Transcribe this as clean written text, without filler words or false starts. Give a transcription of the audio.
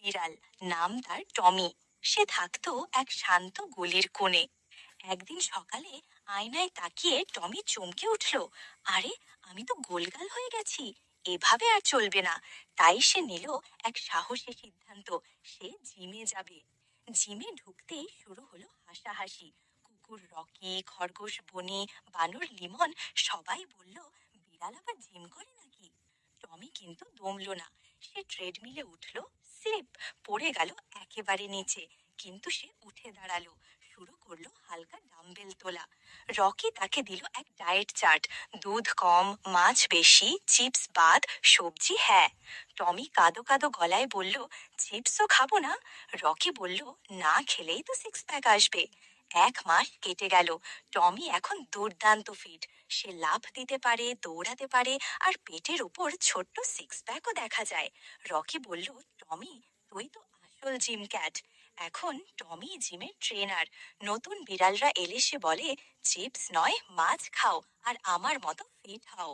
বিড়াল, নাম তার টমি। সে থাকতো এক শান্ত গলির কোণে। একদিন সকালে আয়নায় তাকিয়ে টমি চমকে উঠল। আরে, আমি তো গোলগাল হয়ে গেছি! এভাবে আর চলবে না। তাই সে নিল এক সাহসী সিদ্ধান্ত। সে জিমে যাবে। জিমে ঢুকতেই শুরু হলো হাসাহাসি। কুকুর রকি, খরগোশ বনি, বানর লিমন সবাই বলল, বিড়াল আবার জিম করে নাকি? টমি কিন্তু দমল না। সে ট্রেডমিলে উঠল, স্লিপ, পড়ে গেল একেবারে নিচে। কিন্তু সে উঠে দাঁড়ালো, শুরু করলো হালকা ডাম্বেল তোলা। রকি তাকে দিল এক ডায়েট চার্ট। দুধ কম, মাছ বেশি, চিপস বাদ, সবজি হ্যাঁ। টমি কাঁদো কাঁদো গলায় বলল, চিপসও খাবো না। রকি বলল, না খেলেই তো সিক্স প্যাক আসবে। 1 মাস কেটে গেল। টমি এখন দুর্দান্ত ফিট। সে লাফ দিতে পারে, দৌড়াতে পারে, আর পেটের উপর ছোট্ট সিক্স প্যাকও দেখা যায়। রকি বলল, টমি, তুই তো আসল জিম ক্যাট। এখন টমি জিমের ট্রেনার। নতুন বিড়ালরা এলে সে বলে, চিপস নয়, মাছ খাও আর আমার মতো ফিট হও।